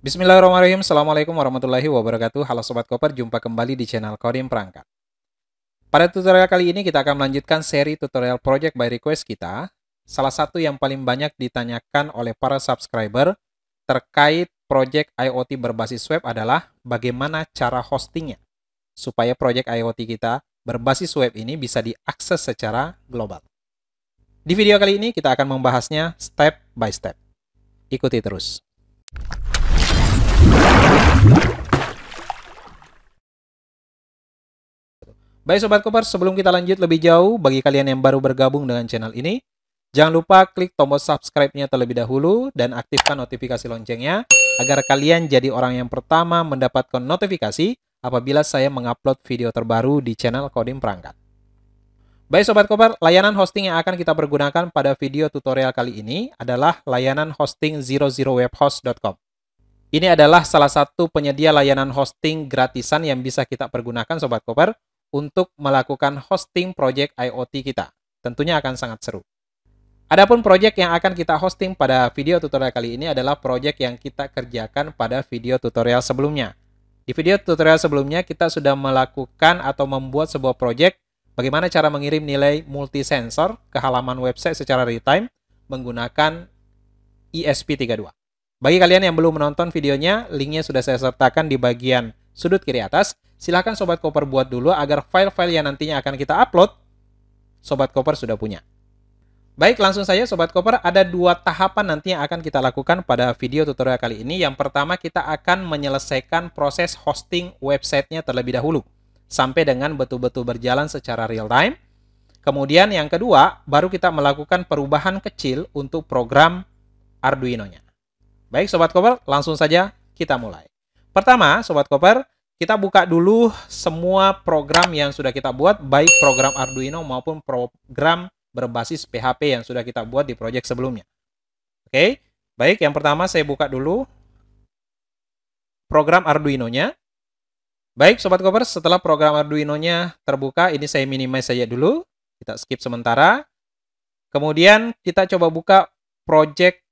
Bismillahirrahmanirrahim. Assalamualaikum warahmatullahi wabarakatuh. Halo Sobat Koper, jumpa kembali di channel Kodim Perangkat. Pada tutorial kali ini kita akan melanjutkan seri tutorial project by request kita. Salah satu yang paling banyak ditanyakan oleh para subscriber terkait project IoT berbasis web adalah bagaimana cara hostingnya supaya project IoT kita berbasis web ini bisa diakses secara global. Di video kali ini kita akan membahasnya step by step. Ikuti terus. Baik Sobat Koper, sebelum kita lanjut lebih jauh, bagi kalian yang baru bergabung dengan channel ini, jangan lupa klik tombol subscribe-nya terlebih dahulu dan aktifkan notifikasi loncengnya agar kalian jadi orang yang pertama mendapatkan notifikasi apabila saya mengupload video terbaru di channel Kodim Perangkat. Baik Sobat Koper, layanan hosting yang akan kita pergunakan pada video tutorial kali ini adalah layanan hosting 00webhost.com. Ini adalah salah satu penyedia layanan hosting gratisan yang bisa kita pergunakan Sobat Koper untuk melakukan hosting project IoT kita. Tentunya akan sangat seru. Adapun project yang akan kita hosting pada video tutorial kali ini adalah project yang kita kerjakan pada video tutorial sebelumnya. Di video tutorial sebelumnya kita sudah melakukan atau membuat sebuah project bagaimana cara mengirim nilai multisensor ke halaman website secara real-time menggunakan ESP32. Bagi kalian yang belum menonton videonya, linknya sudah saya sertakan di bagian sudut kiri atas. Silahkan Sobat Koper buat dulu agar file-file yang nantinya akan kita upload, Sobat Koper sudah punya. Baik, langsung saja Sobat Koper, ada dua tahapan nanti yang akan kita lakukan pada video tutorial kali ini. Yang pertama, kita akan menyelesaikan proses hosting websitenya terlebih dahulu, sampai dengan betul-betul berjalan secara real-time. Kemudian yang kedua, baru kita melakukan perubahan kecil untuk program Arduino-nya. Baik Sobat Koper, langsung saja kita mulai. Pertama, Sobat Koper, kita buka dulu semua program yang sudah kita buat, baik program Arduino maupun program berbasis PHP yang sudah kita buat di project sebelumnya. Oke, baik, yang pertama saya buka dulu program Arduino-nya. Baik Sobat Koper, setelah program Arduino-nya terbuka, ini saya minimize saja dulu, kita skip sementara. Kemudian kita coba buka project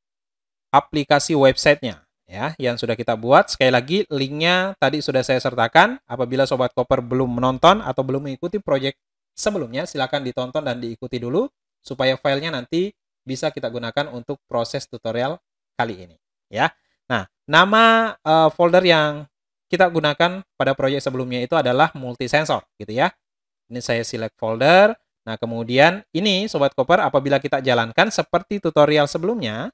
aplikasi websitenya. Ya, yang sudah kita buat. Sekali lagi, linknya tadi sudah saya sertakan. Apabila Sobat Koper belum menonton atau belum mengikuti project sebelumnya, silakan ditonton dan diikuti dulu, supaya filenya nanti bisa kita gunakan untuk proses tutorial kali ini. Ya, nah, nama folder yang kita gunakan pada project sebelumnya itu adalah multisensor, gitu ya. Ini saya select folder. Nah, kemudian ini Sobat Koper, apabila kita jalankan seperti tutorial sebelumnya,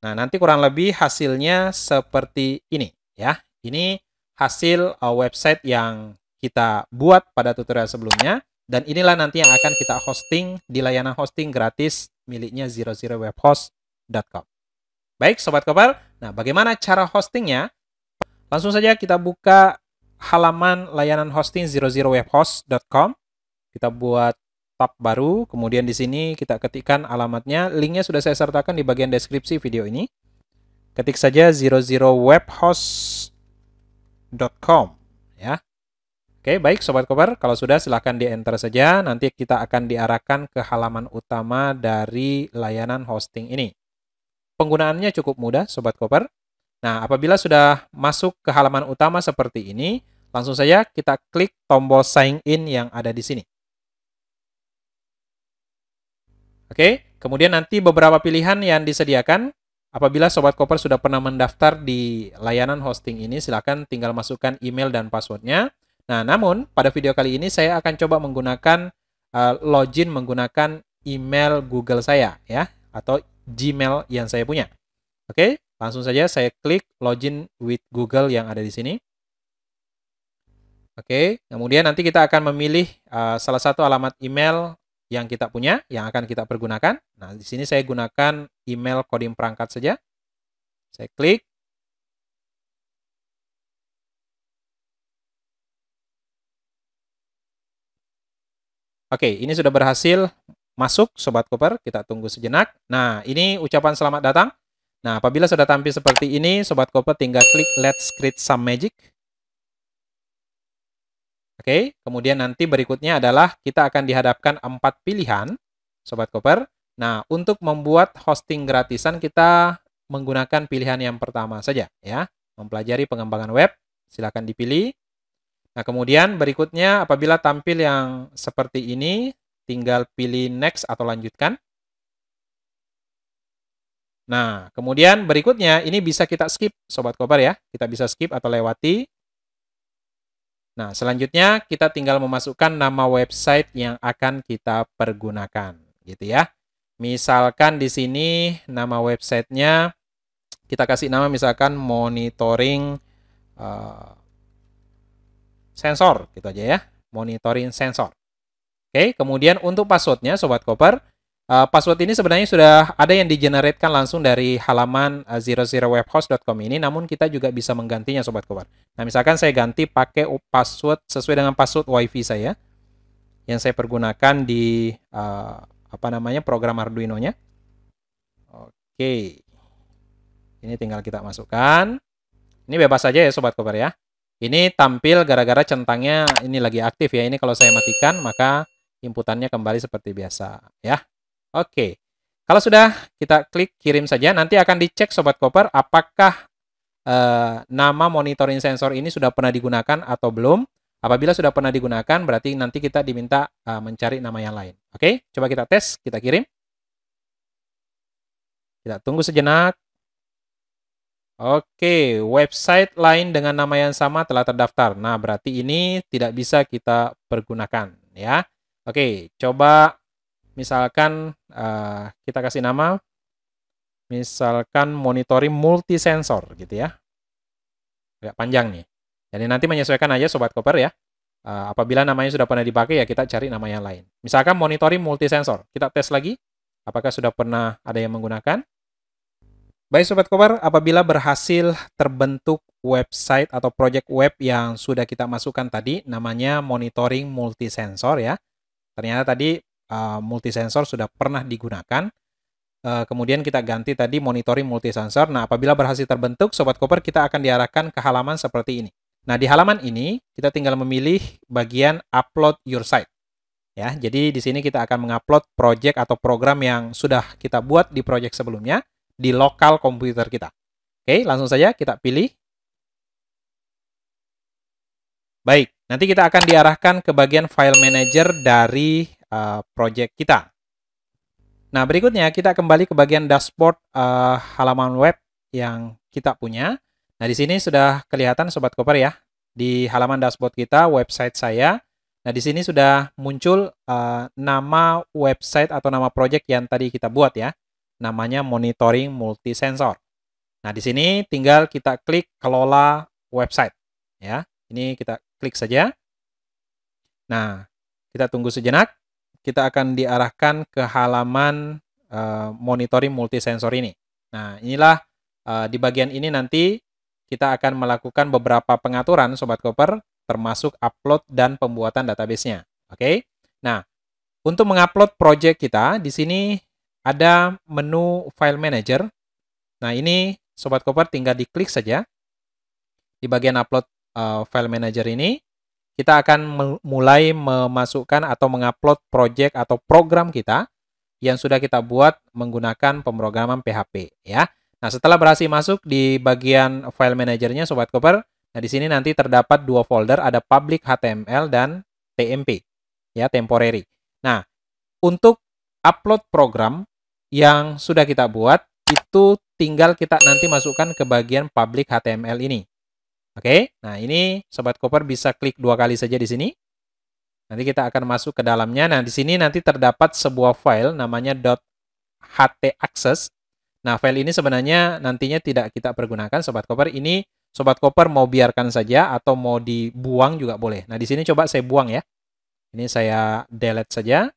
nah, nanti kurang lebih hasilnya seperti ini ya. Ini hasil website yang kita buat pada tutorial sebelumnya, dan inilah nanti yang akan kita hosting di layanan hosting gratis miliknya 00webhost.com. Baik Sobat Koper, nah bagaimana cara hostingnya? Langsung saja kita buka halaman layanan hosting 00webhost.com. Kita buat tab baru, kemudian di sini kita ketikkan alamatnya, linknya sudah saya sertakan di bagian deskripsi video ini. Ketik saja 00webhost.com ya. Oke, baik Sobat Koper, kalau sudah silahkan di enter saja, nanti kita akan diarahkan ke halaman utama dari layanan hosting ini. Penggunaannya cukup mudah Sobat Koper. Nah, apabila sudah masuk ke halaman utama seperti ini, langsung saja kita klik tombol sign in yang ada di sini. Oke, kemudian nanti beberapa pilihan yang disediakan. Apabila Sobat Koper sudah pernah mendaftar di layanan hosting ini, silakan tinggal masukkan email dan passwordnya. Nah, namun pada video kali ini saya akan coba menggunakan login menggunakan email Google saya ya, atau Gmail yang saya punya. Oke, langsung saja saya klik login with Google yang ada di sini. Oke, kemudian nanti kita akan memilih salah satu alamat email yang kita punya, yang akan kita pergunakan. Nah, di sini saya gunakan email Kodim Perangkat saja. Saya klik. Oke, ini sudah berhasil masuk, Sobat Koper. Kita tunggu sejenak. Nah, ini ucapan selamat datang. Nah, apabila sudah tampil seperti ini, Sobat Koper tinggal klik Let's Create Some Magic. Oke, kemudian nanti berikutnya adalah kita akan dihadapkan 4 pilihan, Sobat Koper. Nah, untuk membuat hosting gratisan kita menggunakan pilihan yang pertama saja ya. Mempelajari pengembangan web, silakan dipilih. Nah, kemudian berikutnya apabila tampil yang seperti ini, tinggal pilih next atau lanjutkan. Nah, kemudian berikutnya ini bisa kita skip Sobat Koper ya. Kita bisa skip atau lewati. Nah, selanjutnya kita tinggal memasukkan nama website yang akan kita pergunakan gitu ya. Misalkan di sini nama websitenya kita kasih nama misalkan monitoring sensor gitu aja ya, monitoring sensor. Oke, kemudian untuk passwordnya Sobat Koper, password ini sebenarnya sudah ada yang digeneratkan langsung dari halaman 00webhost.com ini, namun kita juga bisa menggantinya Sobat Koper. Nah, misalkan saya ganti pakai password sesuai dengan password WiFi saya yang saya pergunakan di program Arduino-nya. Oke, ini tinggal kita masukkan. Ini bebas saja ya Sobat Koper ya. Ini tampil gara-gara centangnya ini lagi aktif ya. Ini kalau saya matikan maka inputannya kembali seperti biasa ya. Oke. Kalau sudah kita klik kirim saja. Nanti akan dicek Sobat Koper apakah nama monitoring sensor ini sudah pernah digunakan atau belum. Apabila sudah pernah digunakan berarti nanti kita diminta mencari nama yang lain. Oke, coba kita tes, kita kirim. Kita tunggu sejenak. Oke, website lain dengan nama yang sama telah terdaftar. Nah, berarti ini tidak bisa kita pergunakan ya. Oke, coba misalkan kita kasih nama misalkan monitoring multisensor gitu ya. Agak panjang nih. Jadi nanti menyesuaikan aja Sobat Koper ya. Apabila namanya sudah pernah dipakai ya kita cari nama yang lain. Misalkan monitoring multisensor. Kita tes lagi apakah sudah pernah ada yang menggunakan. Baik Sobat Koper, apabila berhasil terbentuk website atau project web yang sudah kita masukkan tadi, namanya monitoring multisensor ya. Ternyata tadi multisensor sudah pernah digunakan. Kemudian kita ganti tadi monitoring multisensor. Nah, apabila berhasil terbentuk, Sobat Koper kita akan diarahkan ke halaman seperti ini. Nah, di halaman ini kita tinggal memilih bagian upload your site. Ya, jadi di sini kita akan mengupload project atau program yang sudah kita buat di project sebelumnya di lokal komputer kita. Oke, langsung saja kita pilih. Baik, nanti kita akan diarahkan ke bagian file manager dari project kita. Nah, berikutnya kita kembali ke bagian dashboard halaman web yang kita punya. Nah, di sini sudah kelihatan Sobat Koper ya. Di halaman dashboard kita, website saya. Nah, di sini sudah muncul nama website atau nama project yang tadi kita buat ya. Namanya monitoring multisensor. Nah, di sini tinggal kita klik kelola website ya. Ini kita klik saja. Nah, kita tunggu sejenak. Kita akan diarahkan ke halaman monitoring multisensor ini. Nah, inilah di bagian ini nanti kita akan melakukan beberapa pengaturan Sobat Koper, termasuk upload dan pembuatan database-nya. Oke. Nah, untuk mengupload project kita di sini ada menu File Manager. Nah, ini Sobat Koper tinggal diklik saja. Di bagian Upload File Manager ini, kita akan mulai memasukkan atau mengupload project atau program kita yang sudah kita buat menggunakan pemrograman PHP. Ya. Nah, setelah berhasil masuk di bagian File Manager-nya, Sobat Koper, nah di sini nanti terdapat dua folder, ada Public HTML dan TMP, ya, temporary. Nah, untuk upload program yang sudah kita buat, itu tinggal kita nanti masukkan ke bagian public HTML ini. Oke, nah ini Sobat Koper bisa klik dua kali saja di sini. Nanti kita akan masuk ke dalamnya. Nah, di sini nanti terdapat sebuah file namanya .htaccess. Nah, file ini sebenarnya nantinya tidak kita pergunakan Sobat Koper. Ini Sobat Koper mau biarkan saja atau mau dibuang juga boleh. Nah, di sini coba saya buang ya. Ini saya delete saja.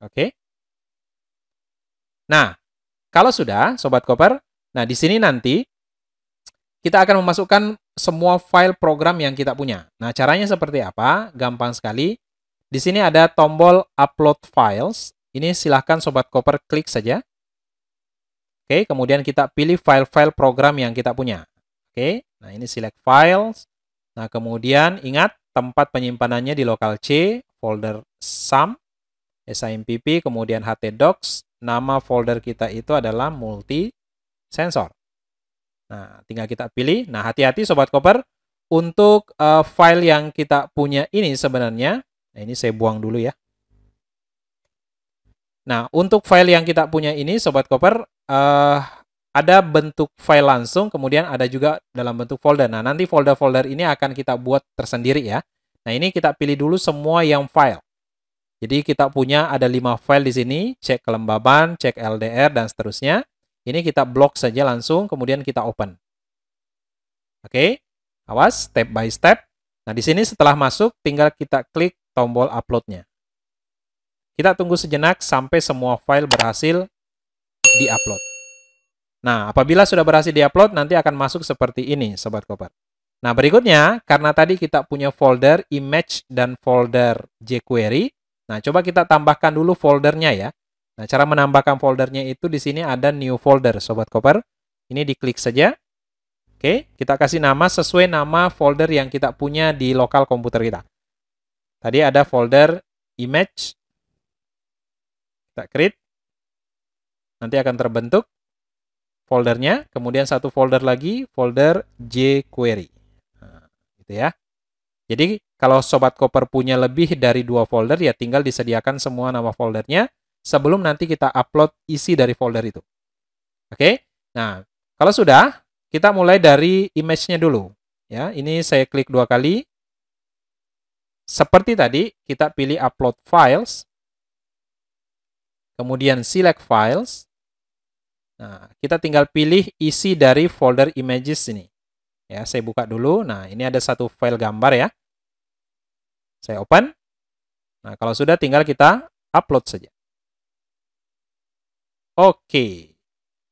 Oke. Nah, kalau sudah, Sobat Koper, nah di sini nanti kita akan memasukkan semua file program yang kita punya. Nah, caranya seperti apa? Gampang sekali. Di sini ada tombol Upload Files. Ini silahkan Sobat Koper klik saja. Oke, kemudian kita pilih file-file program yang kita punya. Oke, nah ini select files. Nah, kemudian ingat tempat penyimpanannya di lokal C, folder SAM, SIMPP, kemudian htdocs. Nama folder kita itu adalah multi sensor. Nah, tinggal kita pilih. Nah, hati-hati Sobat Koper, untuk file yang kita punya ini sebenarnya, nah ini saya buang dulu ya. Nah, untuk file yang kita punya ini Sobat Koper, ada bentuk file langsung, kemudian ada juga dalam bentuk folder. Nah, nanti folder-folder ini akan kita buat tersendiri ya. Nah, ini kita pilih dulu semua yang file. Jadi kita punya ada 5 file di sini, cek kelembaban, cek LDR, dan seterusnya. Ini kita blok saja langsung, kemudian kita open. Oke, awas, step by step. Nah, di sini setelah masuk, tinggal kita klik tombol upload-nya. Kita tunggu sejenak sampai semua file berhasil di-upload. Nah, apabila sudah berhasil di-upload, nanti akan masuk seperti ini, Sobat Koper. Nah, berikutnya, karena tadi kita punya folder image dan folder jQuery, nah, coba kita tambahkan dulu foldernya ya. Nah, cara menambahkan foldernya itu di sini ada new folder, Sobat Koper. Ini diklik saja. Oke, kita kasih nama sesuai nama folder yang kita punya di lokal komputer kita. Tadi ada folder image. Kita create. Nanti akan terbentuk foldernya. Kemudian satu folder lagi, folder jQuery. Nah, gitu ya. Jadi, kalau Sobat Koper punya lebih dari 2 folder, ya tinggal disediakan semua nama foldernya sebelum nanti kita upload isi dari folder itu. Oke? Nah, kalau sudah, kita mulai dari image-nya dulu. Ya, ini saya klik 2 kali. Seperti tadi, kita pilih upload files. Kemudian select files. Nah, kita tinggal pilih isi dari folder images ini. Ya, saya buka dulu. Nah, ini ada satu file gambar ya. Saya open. Nah, kalau sudah tinggal kita upload saja. Oke.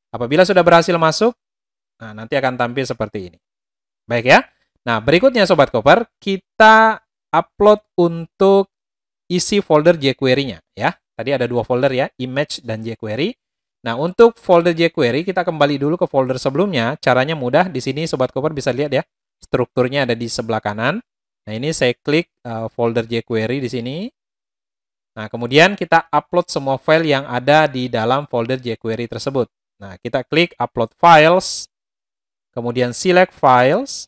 Apabila sudah berhasil masuk, nah nanti akan tampil seperti ini. Baik ya. Nah, berikutnya Sobat Koper, kita upload untuk isi folder jQuery-nya ya. Tadi ada 2 folder ya, image dan jQuery. Nah, untuk folder jQuery kita kembali dulu ke folder sebelumnya. Caranya mudah. Di sini Sobat Koper bisa lihat ya. Strukturnya ada di sebelah kanan. Nah, ini saya klik folder jQuery di sini. Nah, kemudian kita upload semua file yang ada di dalam folder jQuery tersebut. Nah, kita klik upload files. Kemudian select files.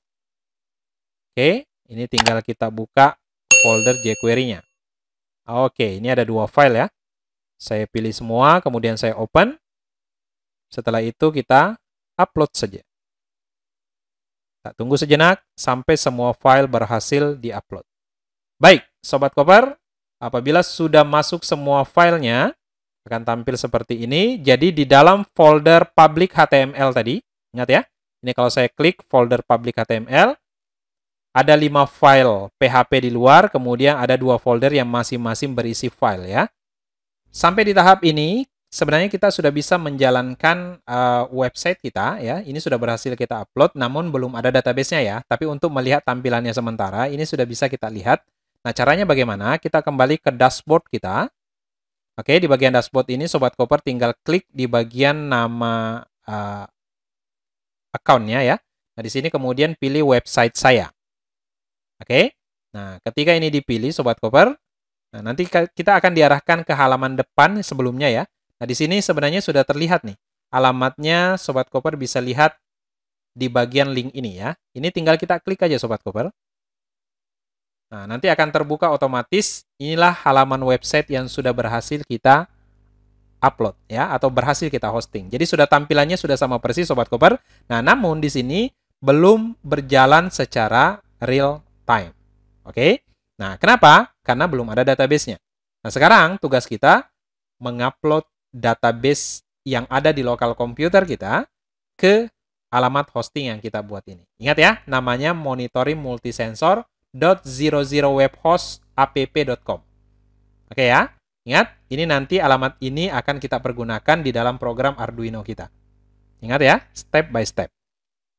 Oke, ini tinggal kita buka folder jQuery-nya. Oke, ini ada 2 file ya. Saya pilih semua, kemudian saya open. Setelah itu kita upload saja. Kita tunggu sejenak sampai semua file berhasil di-upload. Baik, Sobat Koper, apabila sudah masuk semua filenya, akan tampil seperti ini. Jadi di dalam folder public HTML tadi, ingat ya, ini kalau saya klik folder public HTML, ada 5 file PHP di luar, kemudian ada 2 folder yang masing-masing berisi file ya. Sampai di tahap ini, sebenarnya kita sudah bisa menjalankan website kita ya. Ini sudah berhasil kita upload, namun belum ada database-nya ya. Tapi untuk melihat tampilannya sementara, ini sudah bisa kita lihat. Nah, caranya bagaimana? Kita kembali ke dashboard kita. Oke, di bagian dashboard ini Sobat Koper tinggal klik di bagian nama account-nya ya. Nah, di sini kemudian pilih website saya. Oke, nah ketika ini dipilih Sobat Koper, nah nanti kita akan diarahkan ke halaman depan sebelumnya ya. Nah, di sini sebenarnya sudah terlihat nih. Alamatnya Sobat Koper bisa lihat di bagian link ini ya. Ini tinggal kita klik aja Sobat Koper. Nah, nanti akan terbuka otomatis. Inilah halaman website yang sudah berhasil kita upload ya, atau berhasil kita hosting. Jadi sudah tampilannya sudah sama persis Sobat Koper. Nah, namun di sini belum berjalan secara real time. Oke? Nah, kenapa? Karena belum ada database-nya. Nah, sekarang tugas kita mengupload database yang ada di lokal komputer kita ke alamat hosting yang kita buat ini. Ingat ya, namanya monitoringmultisensor.00webhostapp.com. Oke ya, ingat, ini nanti alamat ini akan kita pergunakan di dalam program Arduino kita. Ingat ya, step by step.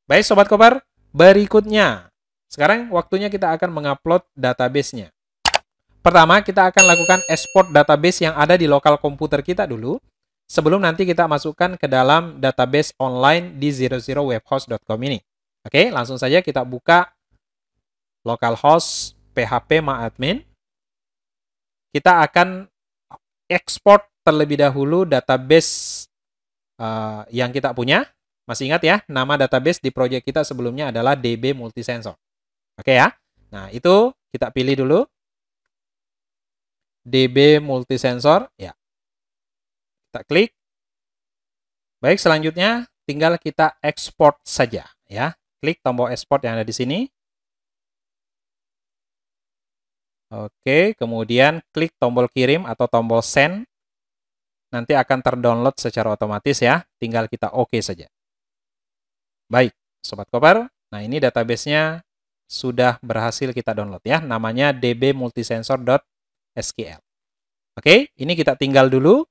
Baik Sobat Koper, berikutnya. Sekarang waktunya kita akan mengupload database-nya. Pertama, kita akan lakukan export database yang ada di lokal komputer kita dulu, sebelum nanti kita masukkan ke dalam database online di 00webhost.com ini. Oke, langsung saja kita buka localhost php admin. Kita akan ekspor terlebih dahulu database yang kita punya. Masih ingat ya, nama database di project kita sebelumnya adalah DB Multisensor. Oke ya. Nah, itu kita pilih dulu. DB Multisensor, ya. Kita klik. Baik, selanjutnya tinggal kita ekspor saja ya. Klik tombol ekspor yang ada di sini. Oke, kemudian klik tombol kirim atau tombol send. Nanti akan terdownload secara otomatis ya. Tinggal kita oke saja. Baik, Sobat Koper. Nah, ini database-nya sudah berhasil kita download ya. Namanya dbmultisensor.sql. Oke, ini kita tinggal dulu.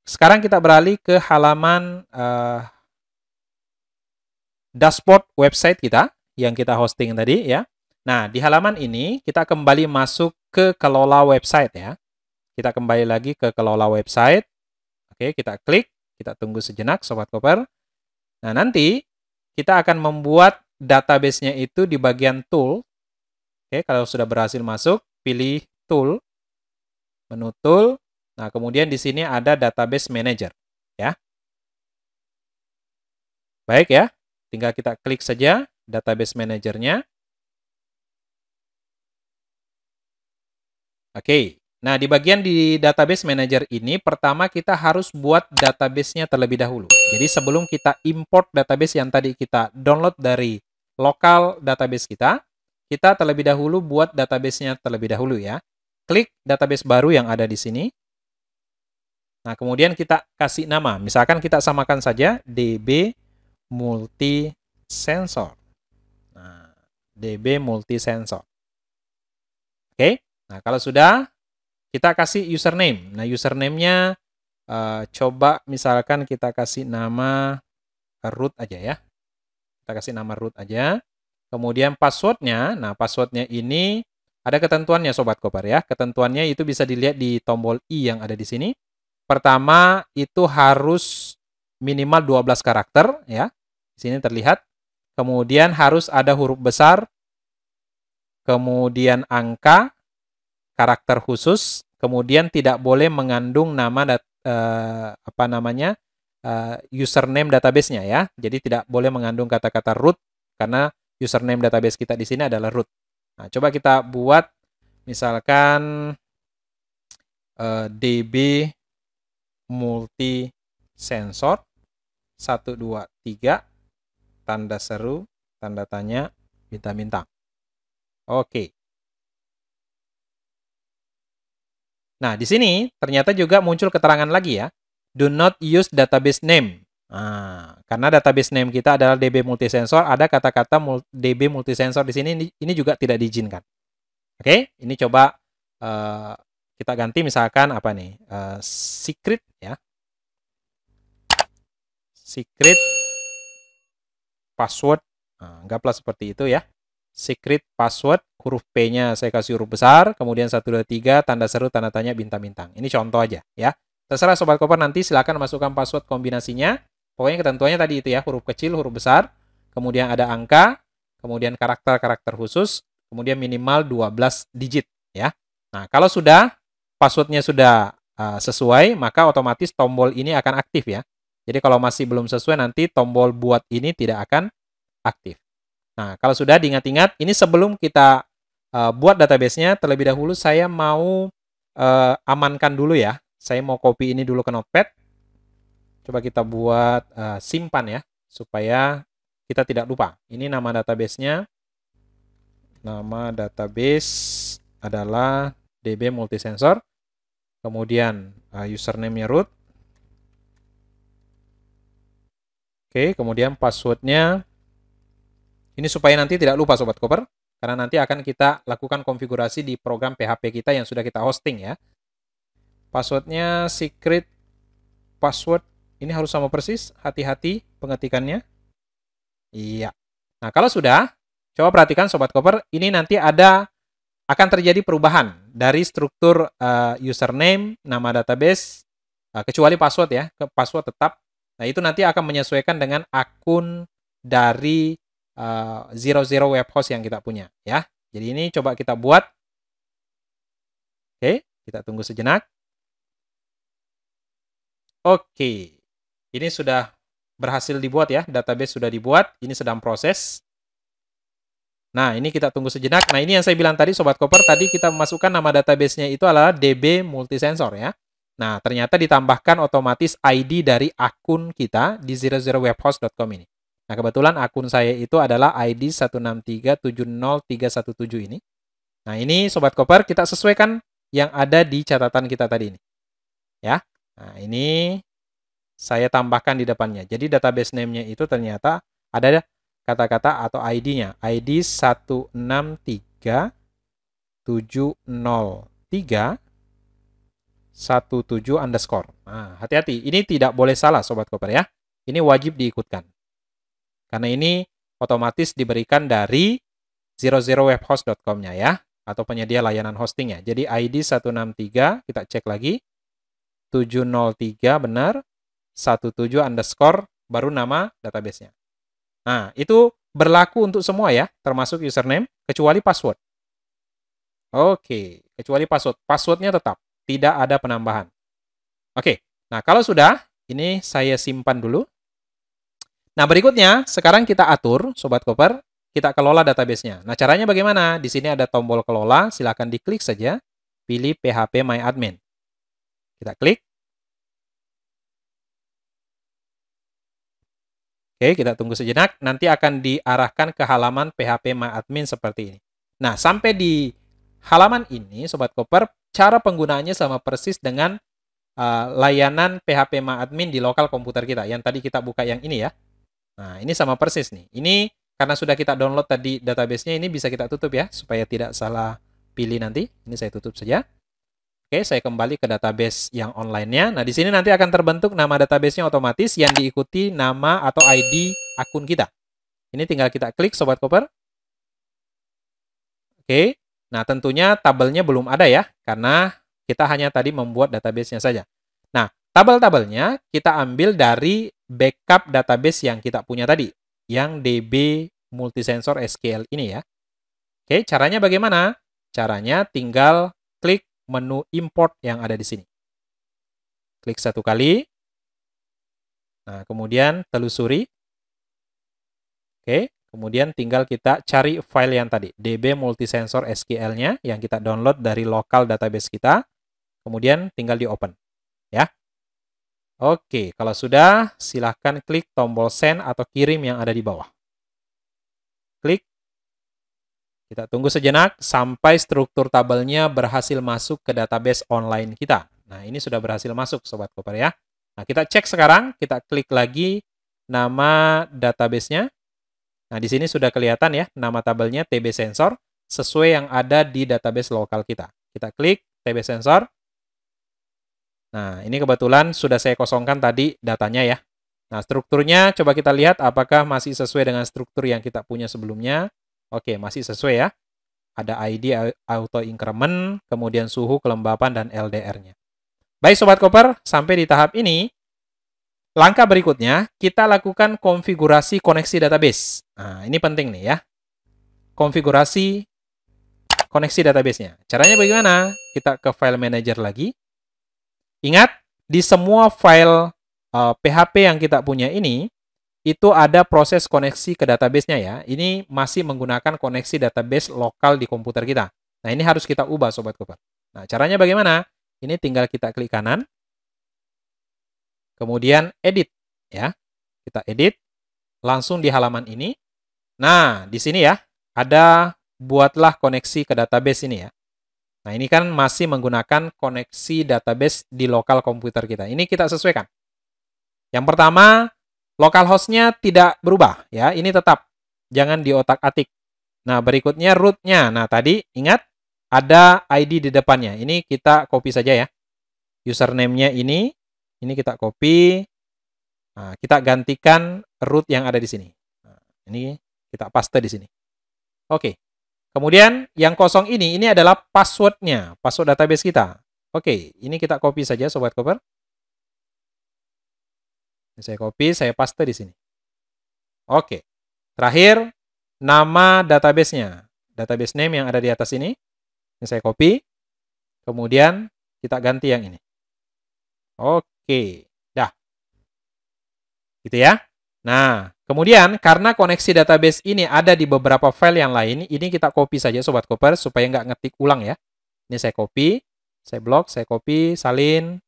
Sekarang kita beralih ke halaman dashboard website kita yang kita hosting tadi ya. Nah, di halaman ini kita kembali masuk ke kelola website ya. Kita kembali lagi ke kelola website. Oke, kita klik, kita tunggu sejenak Sobat Koper. Nah, nanti kita akan membuat database-nya itu di bagian tool. Oke, kalau sudah berhasil masuk, pilih tool, menu tool. Nah, kemudian di sini ada database manager ya. Baik ya. Tinggal kita klik saja database manajernya. Oke, nah di bagian di database manager ini, pertama kita harus buat database-nya terlebih dahulu. Jadi sebelum kita import database yang tadi kita download dari lokal database kita terlebih dahulu buat database-nya terlebih dahulu ya. Klik database baru yang ada di sini. Nah, kemudian kita kasih nama. Misalkan kita samakan saja DB Multisensor. Nah, DB Multisensor. Oke. Nah, kalau sudah, kita kasih username. Nah, username-nya coba misalkan kita kasih nama root aja ya. Kita kasih nama root aja. Kemudian password-nya, nah password-nya ini ada ketentuannya Sobat Koper ya. Ketentuannya itu bisa dilihat di tombol I yang ada di sini. Pertama, itu harus minimal 12 karakter ya. Di sini terlihat. Kemudian harus ada huruf besar, kemudian angka, karakter khusus, kemudian tidak boleh mengandung nama username database-nya ya. Jadi tidak boleh mengandung kata-kata root karena username database kita di sini adalah root. Nah, coba kita buat misalkan DB Multisensor 123 tanda seru, tanda tanya, bintang-bintang. Oke. Nah, di sini ternyata juga muncul keterangan lagi ya. Do not use database name. Nah, karena database name kita adalah DB Multisensor, ada kata-kata DB Multisensor di sini, ini juga tidak diizinkan. Oke, ini coba kita ganti misalkan apa nih? Secret ya. Secret password. Nah, anggaplah seperti itu ya. Secret password, huruf P-nya saya kasih huruf besar, kemudian 1, 2, 3, tanda seru, tanda tanya, bintang-bintang. Ini contoh aja ya. Terserah Sobat Koper nanti silakan masukkan password kombinasinya. Pokoknya ketentuannya tadi itu ya, huruf kecil, huruf besar, kemudian ada angka, kemudian karakter-karakter khusus, kemudian minimal 12 digit ya. Nah, kalau sudah passwordnya sudah sesuai, maka otomatis tombol ini akan aktif ya. Jadi kalau masih belum sesuai nanti tombol buat ini tidak akan aktif. Nah, kalau sudah diingat-ingat, ini sebelum kita buat database-nya, terlebih dahulu saya mau amankan dulu ya. Saya mau copy ini dulu ke Notepad. Coba kita buat simpan ya, supaya kita tidak lupa. Ini nama database-nya. Nama database adalah DB Multisensor. Kemudian username-nya root. Oke, kemudian password-nya. Ini supaya nanti tidak lupa Sobat Koper, karena nanti akan kita lakukan konfigurasi di program PHP kita yang sudah kita hosting ya. Password-nya secret password, ini harus sama persis, hati-hati pengetikannya. Iya. Nah, kalau sudah, coba perhatikan Sobat Koper, ini nanti akan terjadi perubahan dari struktur username, nama database, kecuali password ya, password tetap. Nah, itu nanti akan menyesuaikan dengan akun dari zero web host yang kita punya ya. Jadi ini coba kita buat. Oke, kita tunggu sejenak. Oke. Ini sudah berhasil dibuat ya, database sudah dibuat, ini sedang proses. Nah, ini kita tunggu sejenak. Nah, ini yang saya bilang tadi, Sobat Koper, tadi kita masukkan nama database-nya itu adalah DB Multisensor ya. Nah, ternyata ditambahkan otomatis ID dari akun kita di 00webhost.com ini. Nah, kebetulan akun saya itu adalah ID 163703117 ini. Nah, ini Sobat Koper, kita sesuaikan yang ada di catatan kita tadi ini. Ya. Nah, ini saya tambahkan di depannya. Jadi database name-nya itu ternyata ada kata-kata atau ID-nya. ID 163.703.17 Nah, hati-hati. Ini tidak boleh salah, Sobat Koper ya. Ini wajib diikutkan. Karena ini otomatis diberikan dari 00webhost.com-nya ya. Atau penyedia layanan hostingnya. Jadi ID 163, kita cek lagi. 703 benar. 17_ baru nama database-nya. Nah, itu berlaku untuk semua ya, termasuk username, kecuali password. Oke, kecuali password. Password-nya tetap, tidak ada penambahan. Oke, nah kalau sudah, ini saya simpan dulu. Nah, berikutnya, sekarang kita atur, Sobat Koper, kita kelola database-nya. Nah, caranya bagaimana? Di sini ada tombol kelola, silakan diklik saja, pilih PHP My Admin. Kita klik. Oke, kita tunggu sejenak. Nanti akan diarahkan ke halaman PHP My Admin seperti ini. Nah, sampai di halaman ini, Sobat Koper, cara penggunaannya sama persis dengan layanan PHP My Admin di lokal komputer kita. Yang tadi kita buka yang ini ya. Nah, ini sama persis nih. Ini karena sudah kita download tadi database-nya, ini bisa kita tutup ya, supaya tidak salah pilih nanti. Ini saya tutup saja. Oke, saya kembali ke database yang online-nya. Nah, di sini nanti akan terbentuk nama database-nya otomatis yang diikuti nama atau ID akun kita. Ini tinggal kita klik, Sobat Koper. Oke, nah tentunya tabelnya belum ada ya, karena kita hanya tadi membuat database-nya saja. Nah, tabel-tabelnya kita ambil dari backup database yang kita punya tadi, yang DB Multisensor SQL ini ya. Oke, caranya bagaimana? Caranya tinggal klik menu import yang ada di sini. Klik satu kali. Nah, kemudian telusuri. Oke, kemudian tinggal kita cari file yang tadi, DB Multisensor SQL-nya yang kita download dari lokal database kita. Kemudian tinggal di-open. Ya. Oke, kalau sudah, silahkan klik tombol send atau kirim yang ada di bawah. Klik. Kita tunggu sejenak sampai struktur tabelnya berhasil masuk ke database online kita. Nah, ini sudah berhasil masuk, Sobat Koper ya. Nah, kita cek sekarang, kita klik lagi nama database-nya. Nah, di sini sudah kelihatan ya, nama tabelnya TB Sensor, sesuai yang ada di database lokal kita. Kita klik TB Sensor. Nah, ini kebetulan sudah saya kosongkan tadi datanya ya. Nah, strukturnya coba kita lihat apakah masih sesuai dengan struktur yang kita punya sebelumnya. Oke, masih sesuai ya. Ada ID auto increment, kemudian suhu, kelembapan, dan LDR-nya. Baik Sobat Koper, sampai di tahap ini, langkah berikutnya kita lakukan konfigurasi koneksi database. Nah, ini penting nih ya. Konfigurasi koneksi database-nya. Caranya bagaimana? Kita ke file manager lagi. Ingat, di semua file PHP yang kita punya ini, itu ada proses koneksi ke database-nya ya. Ini masih menggunakan koneksi database lokal di komputer kita. Nah, ini harus kita ubah, Sobat Koper. Nah, caranya bagaimana? Ini tinggal kita klik kanan. Kemudian edit. Ya. Kita edit. Langsung di halaman ini. Nah, di sini ya, ada buatlah koneksi ke database ini ya. Nah, ini kan masih menggunakan koneksi database di lokal komputer kita. Ini kita sesuaikan. Yang pertama, localhost-nya tidak berubah ya, ini tetap, jangan diotak-atik. Nah, berikutnya root-nya. Nah, tadi ingat ada ID di depannya. Ini kita copy saja ya. Username-nya ini kita copy. Nah, kita gantikan root yang ada di sini. Nah, ini kita paste di sini. Oke. Kemudian yang kosong ini adalah password-nya, password database kita. Oke, ini kita copy saja Sobat Koper. Saya copy, saya paste di sini. Oke. Terakhir, nama database-nya. Database name yang ada di atas ini. Ini saya copy. Kemudian kita ganti yang ini. Oke. Dah. Gitu ya. Nah, kemudian karena koneksi database ini ada di beberapa file yang lain, ini kita copy saja Sobat Koper supaya nggak ngetik ulang ya. Ini saya copy, saya blok, saya copy, salin.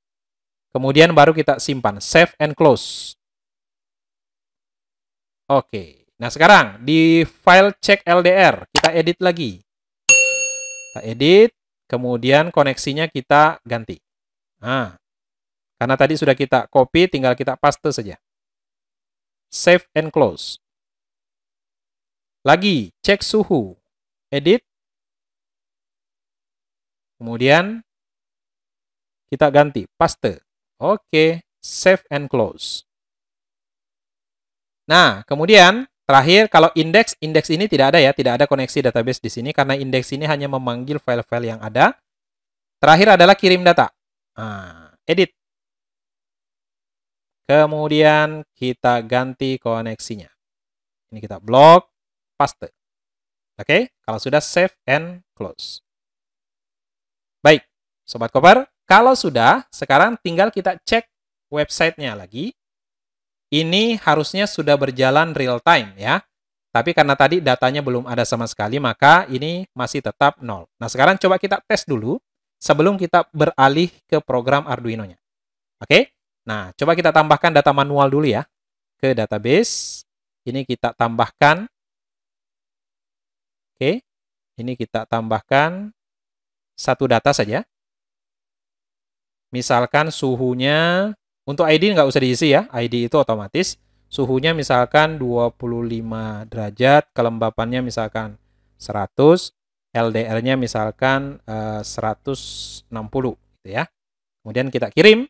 Kemudian baru kita simpan, save and close. Oke, nah sekarang di file check LDR, kita edit lagi. Kita edit, kemudian koneksinya kita ganti. Nah, karena tadi sudah kita copy, tinggal kita paste saja. Save and close. Lagi, cek suhu. Edit. Kemudian kita ganti, paste. Oke, save and close. Nah, kemudian terakhir kalau indeks ini tidak ada ya, tidak ada koneksi database di sini karena indeks ini hanya memanggil file-file yang ada. Terakhir adalah kirim data. Nah, edit. Kemudian kita ganti koneksinya. Ini kita blok, paste. Oke, kalau sudah save and close. Baik, Sobat Koper, kalau sudah, sekarang tinggal kita cek websitenya lagi. Ini harusnya sudah berjalan real time ya. Tapi karena tadi datanya belum ada sama sekali, maka ini masih tetap 0. Nah, sekarang coba kita tes dulu sebelum kita beralih ke program Arduino-nya. Oke? Nah, coba kita tambahkan data manual dulu ya ke database. Ini kita tambahkan. Oke. Ini kita tambahkan satu data saja. Misalkan suhunya, untuk ID nggak usah diisi ya, ID itu otomatis. Suhunya misalkan 25 derajat, kelembapannya misalkan 100, LDR-nya misalkan 160 gitu ya. Kemudian kita kirim.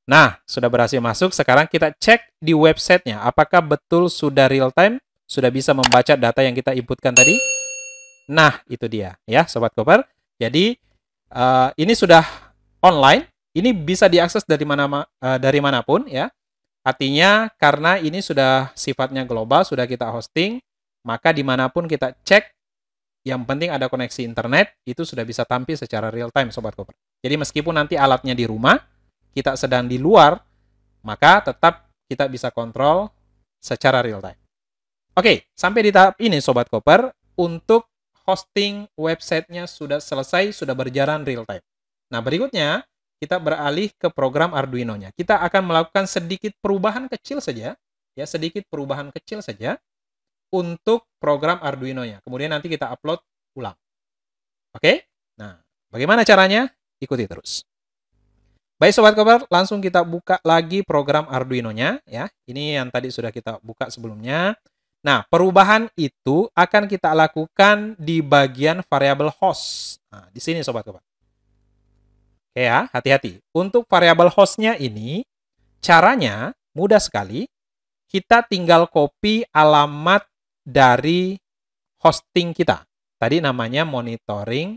Nah, sudah berhasil masuk. Sekarang kita cek di websitenya, apakah betul sudah real time, sudah bisa membaca data yang kita inputkan tadi. Nah, itu dia ya, Sobat Koper. Jadi, ini sudah online, ini bisa diakses dari dari manapun ya. Artinya karena ini sudah sifatnya global, sudah kita hosting, maka dimanapun kita cek, yang penting ada koneksi internet, itu sudah bisa tampil secara real time Sobat Koper. Jadi meskipun nanti alatnya di rumah, kita sedang di luar, maka tetap kita bisa kontrol secara real time. Oke, sampai di tahap ini Sobat Koper, untuk hosting websitenya sudah selesai, sudah berjalan real time. Nah, berikutnya kita beralih ke program Arduino-nya. Kita akan melakukan sedikit perubahan kecil saja, ya, sedikit perubahan kecil saja untuk program Arduino-nya. Kemudian nanti kita upload ulang. Oke? Nah, bagaimana caranya? Ikuti terus. Baik Sobat Koper, langsung kita buka lagi program Arduino-nya ya. Ini yang tadi sudah kita buka sebelumnya. Nah, perubahan itu akan kita lakukan di bagian variabel host. Nah, di sini Sobat Koper. Oke ya, hati-hati. Untuk variabel hostnya ini, caranya mudah sekali. Kita tinggal copy alamat dari hosting kita. Tadi namanya monitoring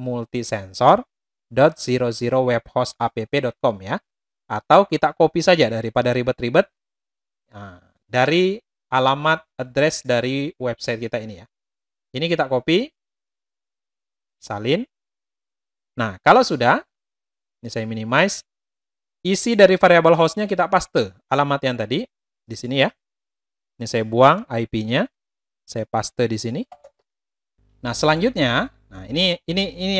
multisensor.00webhostapp.com ya. Atau kita copy saja daripada ribet-ribet. Nah, dari alamat address dari website kita ini ya. Ini kita copy, salin. Nah, kalau sudah, ini saya minimize, isi dari variabel hostnya kita paste alamat yang tadi di sini ya. Ini saya buang IP-nya, saya paste di sini. Nah, selanjutnya, nah ini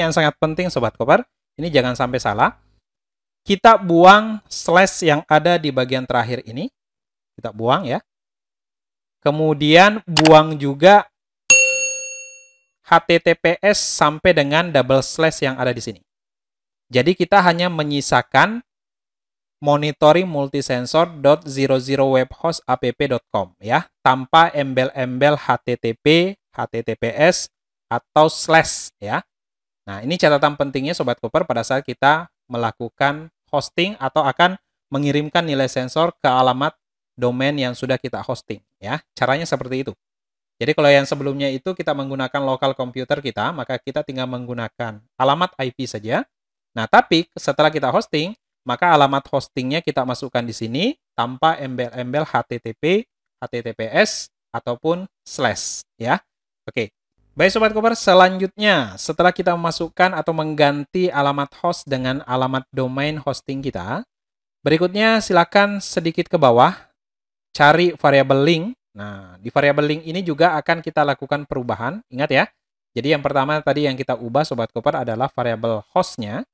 yang sangat penting Sobat Koper. Ini jangan sampai salah. Kita buang slash yang ada di bagian terakhir ini. Kita buang ya. Kemudian buang juga HTTPS sampai dengan double slash yang ada di sini. Jadi kita hanya menyisakan monitoring multisensor.00webhostapp.com ya, tanpa embel-embel HTTP, HTTPS atau slash ya. Nah, ini catatan pentingnya Sobat Koper pada saat kita melakukan hosting atau akan mengirimkan nilai sensor ke alamat domain yang sudah kita hosting ya. Caranya seperti itu. Jadi kalau yang sebelumnya itu kita menggunakan lokal komputer kita, maka kita tinggal menggunakan alamat IP saja. Nah, tapi setelah kita hosting, maka alamat hostingnya kita masukkan di sini tanpa embel-embel HTTP, HTTPS ataupun slash ya. Oke. Baik Sobat Koper, selanjutnya setelah kita memasukkan atau mengganti alamat host dengan alamat domain hosting kita, Berikutnya silakan sedikit ke bawah, cari variabel link. Nah, di variabel link ini juga akan kita lakukan perubahan. Ingat ya, jadi yang pertama tadi yang kita ubah Sobat Koper adalah variabel hostnya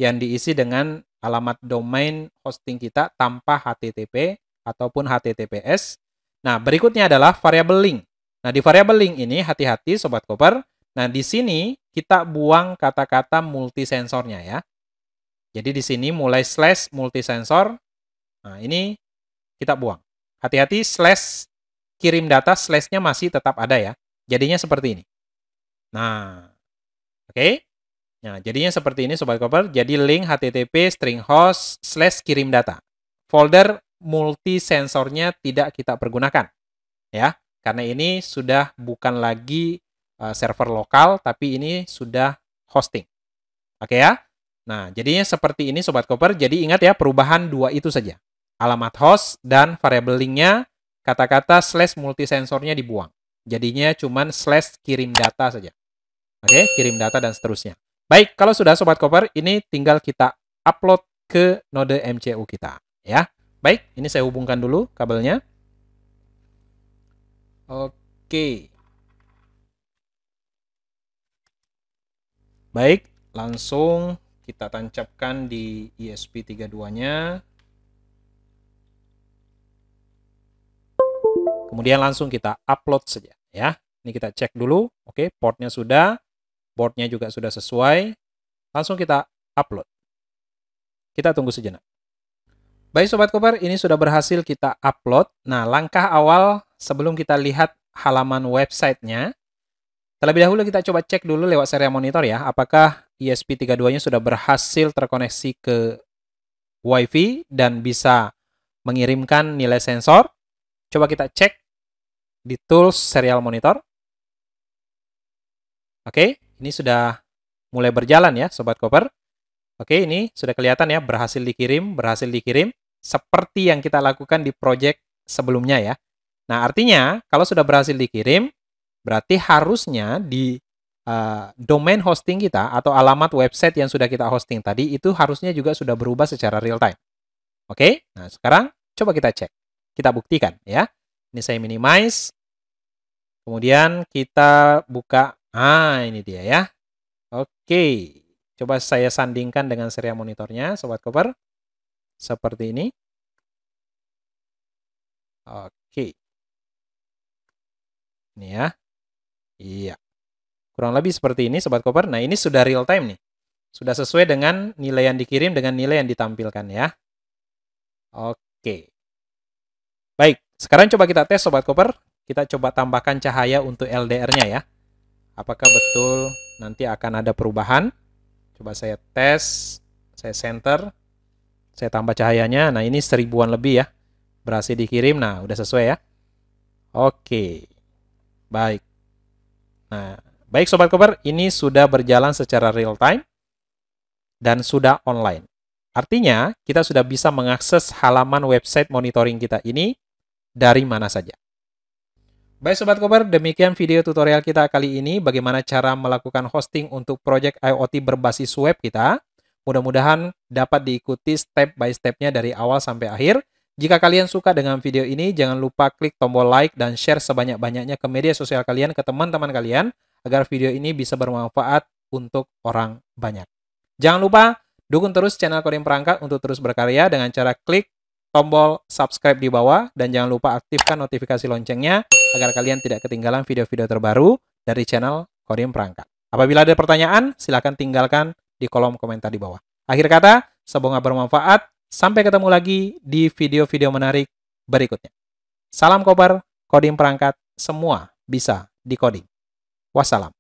yang diisi dengan alamat domain hosting kita tanpa HTTP ataupun HTTPS. Nah, berikutnya adalah variabel link. Nah, di variabel link ini hati-hati Sobat Koper. Nah, di sini kita buang kata-kata multisensornya ya. Jadi di sini mulai slash multisensor. Nah, ini kita buang. Hati-hati slash kirim data, slashnya masih tetap ada ya. Jadinya seperti ini. Nah, oke. Nah, jadinya seperti ini Sobat Koper. Jadi link HTTP string host slash kirim data. Folder multisensornya tidak kita pergunakan. Ya, karena ini sudah bukan lagi server lokal, tapi ini sudah hosting. Oke ya. Nah, jadinya seperti ini Sobat Koper. Jadi ingat ya, perubahan dua itu saja. Alamat host dan variabel linknya, kata-kata slash multisensornya dibuang. Jadinya cuman slash kirim data saja. Oke, kirim data dan seterusnya. Baik, kalau sudah Sobat Koper, ini tinggal kita upload ke node MCU kita. Ya, baik, ini saya hubungkan dulu kabelnya. Oke. Baik, langsung kita tancapkan di ESP32-nya. Kemudian langsung kita upload saja ya. Ini kita cek dulu. Oke, portnya sudah, boardnya juga sudah sesuai. Langsung kita upload. Kita tunggu sejenak. Baik Sobat Koper, ini sudah berhasil kita upload. Nah, langkah awal sebelum kita lihat halaman websitenya, terlebih dahulu kita coba cek dulu lewat serial monitor ya, apakah ESP32-nya sudah berhasil terkoneksi ke WiFi dan bisa mengirimkan nilai sensor. Coba kita cek di tools serial monitor. Oke, ini sudah mulai berjalan ya Sobat Koper. Oke, ini sudah kelihatan ya, berhasil dikirim, seperti yang kita lakukan di project sebelumnya ya. Nah, artinya kalau sudah berhasil dikirim, berarti harusnya di domain hosting kita atau alamat website yang sudah kita hosting tadi, itu harusnya juga sudah berubah secara real time. Oke, nah sekarang coba kita cek. Kita buktikan ya. Ini saya minimize. Kemudian kita buka. Ah, ini dia ya. Oke. Coba saya sandingkan dengan serial monitornya, Sobat Koper. Seperti ini. Oke. Ini ya. Iya. Kurang lebih seperti ini, Sobat Koper. Nah, ini sudah real time nih. Sudah sesuai dengan nilai yang dikirim dengan nilai yang ditampilkan ya. Oke. Baik, sekarang coba kita tes Sobat Koper. Kita coba tambahkan cahaya untuk LDR-nya ya. Apakah betul nanti akan ada perubahan? Coba saya tes, saya center, saya tambah cahayanya. Nah, ini 1000-an lebih ya. Berhasil dikirim, nah udah sesuai ya. Oke, baik. Nah, baik Sobat Koper, ini sudah berjalan secara real time dan sudah online. Artinya, kita sudah bisa mengakses halaman website monitoring kita ini dari mana saja. Baik Sobat Koper, demikian video tutorial kita kali ini bagaimana cara melakukan hosting untuk project IoT berbasis web kita. Mudah-mudahan dapat diikuti step by step-nya dari awal sampai akhir. Jika kalian suka dengan video ini, jangan lupa klik tombol like dan share sebanyak-banyaknya ke media sosial kalian, ke teman-teman kalian, agar video ini bisa bermanfaat untuk orang banyak. Jangan lupa dukung terus channel Kodim Perangkat untuk terus berkarya dengan cara klik tombol subscribe di bawah, dan jangan lupa aktifkan notifikasi loncengnya agar kalian tidak ketinggalan video-video terbaru dari channel Kodim Perangkat. Apabila ada pertanyaan, silakan tinggalkan di kolom komentar di bawah. Akhir kata, semoga bermanfaat. Sampai ketemu lagi di video-video menarik berikutnya. Salam Koper, Kodim Perangkat, semua bisa dikoding. Wassalam.